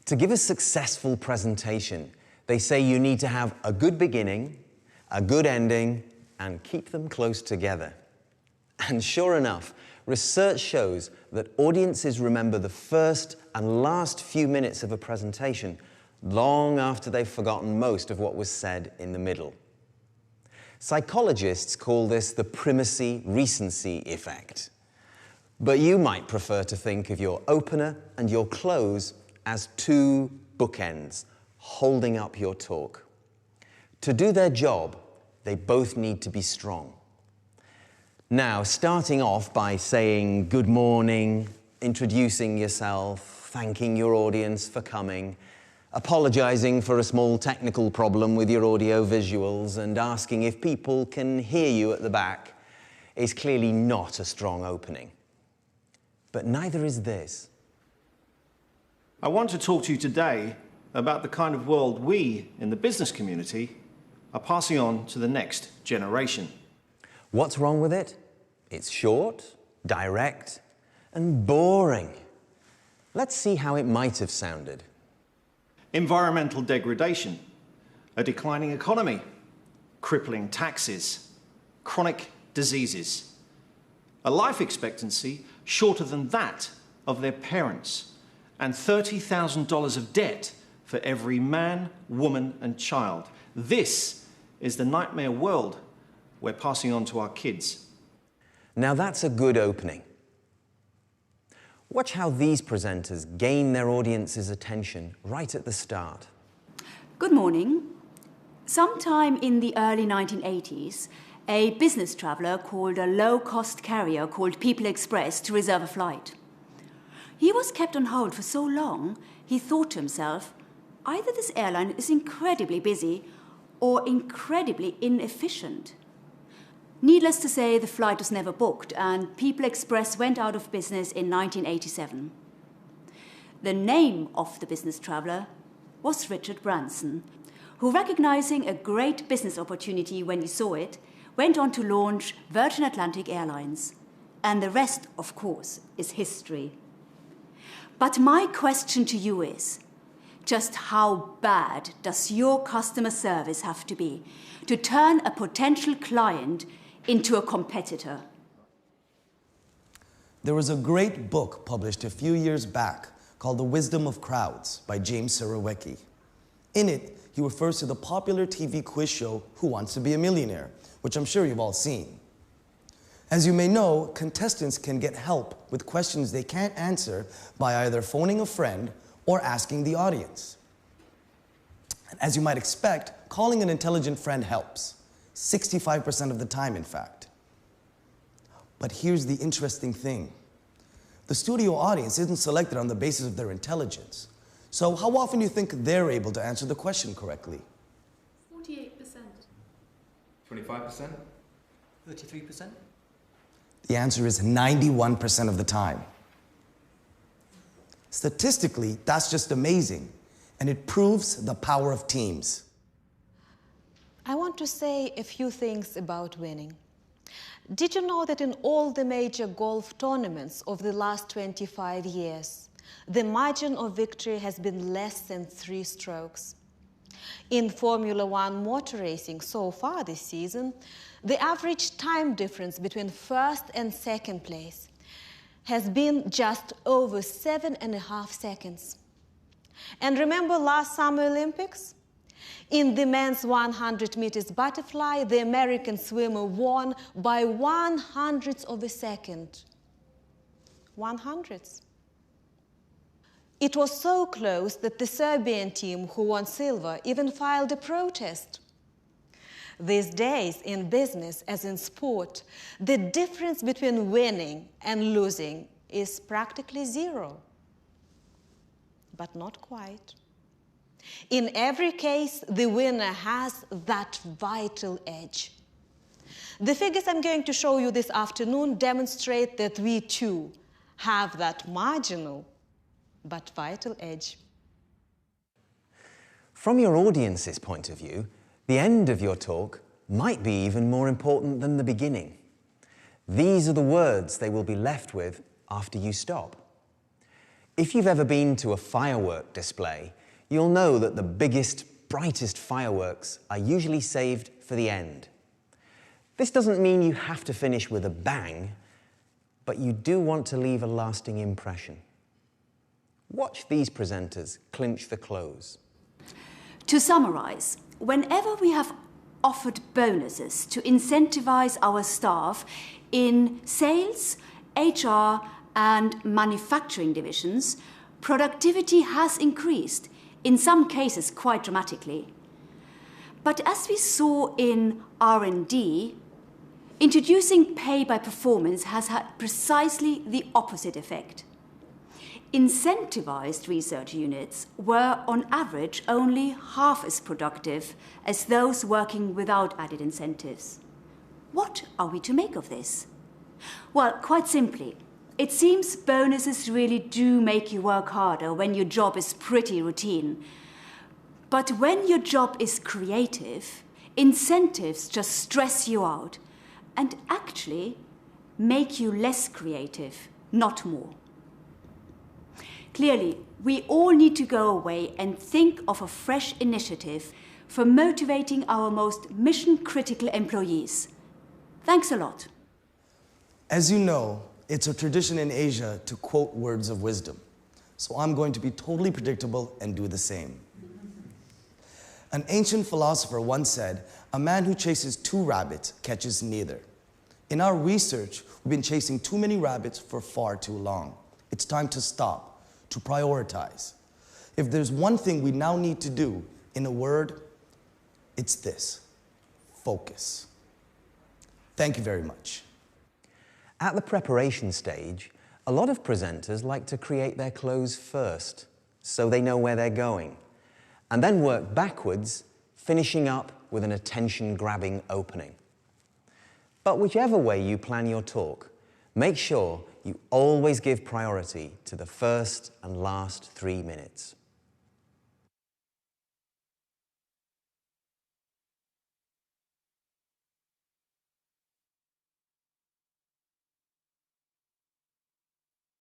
To give a successful presentation, they say you need to have a good beginning, a good ending, and keep them close together. And sure enough, research shows that audiences remember the first and last few minutes of a presentation long after they've forgotten most of what was said in the middle. Psychologists call this the primacy-recency effect. But you might prefer to think of your opener and your close as two bookends holding up your talk. To do their job, they both need to be strong. Now, starting off by saying good morning, introducing yourself, thanking your audience for coming, apologizing for a small technical problem with your audio visuals, and asking if people can hear you at the back is clearly not a strong opening. But neither is this. I want to talk to you today about the kind of world we, in the business community, are passing on to the next generation. What's wrong with it? It's short, direct, and boring. Let's see how it might have sounded. Environmental degradation, a declining economy, crippling taxes, chronic diseases, a life expectancy shorter than that of their parents, and $30,000 of debt for every man, woman, and child. This is the nightmare world we're passing on to our kids. Now that's a good opening. Watch how these presenters gain their audience's attention right at the start. Good morning. Sometime in the early 1980s, a business traveller called a low-cost carrier called People Express to reserve a flight. He was kept on hold for so long, he thought to himself, either this airline is incredibly busy or incredibly inefficient. Needless to say, the flight was never booked, and People Express went out of business in 1987. The name of the business traveller was Richard Branson, who, recognizing a great business opportunity when he saw it, went on to launch Virgin Atlantic Airlines. And the rest, of course, is history. But my question to you is, just how bad does your customer service have to be to turn a potential client into a competitor? There was a great book published a few years back called The Wisdom of Crowds by James Surowiecki. In it, he refers to the popular TV quiz show Who Wants to Be a Millionaire, which I'm sure you've all seen. As you may know, contestants can get help with questions they can't answer by either phoning a friend or asking the audience. And as you might expect, calling an intelligent friend helps. 65% of the time, in fact. But here's the interesting thing. The studio audience isn't selected on the basis of their intelligence. So how often do you think they're able to answer the question correctly? 48%. 25%? 33%? The answer is 91% of the time. Statistically, that's just amazing, and it proves the power of teams. I want to say a few things about winning. Did you know that in all the major golf tournaments of the last 25 years, the margin of victory has been less than 3 strokes? In Formula One motor racing so far this season, the average time difference between first and second place has been just over 7.5 seconds. And remember last Summer Olympics? In the men's 100 meters butterfly, the American swimmer won by 1/100th of a second. 1/100th. It was so close that the Serbian team, who won silver, even filed a protest. These days, in business as in sport, the difference between winning and losing is practically 0. But not quite. In every case, the winner has that vital edge. The figures I'm going to show you this afternoon demonstrate that we too have that marginal but vital edge. From your audience's point of view, the end of your talk might be even more important than the beginning. These are the words they will be left with after you stop. If you've ever been to a firework display, you'll know that the biggest, brightest fireworks are usually saved for the end. This doesn't mean you have to finish with a bang, but you do want to leave a lasting impression. Watch these presenters clinch the close. To summarize, whenever we have offered bonuses to incentivize our staff in sales, HR, and manufacturing divisions, productivity has increased, in some cases quite dramatically. But as we saw in R&D, introducing pay by performance has had precisely the opposite effect. Incentivized research units were, on average, only half as productive as those working without added incentives. What are we to make of this? Well, quite simply, it seems bonuses really do make you work harder when your job is pretty routine. But when your job is creative, incentives just stress you out and actually make you less creative, not more. Clearly, we all need to go away and think of a fresh initiative for motivating our most mission-critical employees. Thanks a lot. As you know, it's a tradition in Asia to quote words of wisdom. So I'm going to be totally predictable and do the same. An ancient philosopher once said, "A man who chases two rabbits catches neither." In our research, we've been chasing too many rabbits for far too long. It's time to stop, to prioritize. If there's one thing we now need to do, in a word, it's this: focus. Thank you very much. At the preparation stage, a lot of presenters like to create their close first, so they know where they're going, and then work backwards, finishing up with an attention-grabbing opening. But whichever way you plan your talk, make sure you always give priority to the first and last 3 minutes.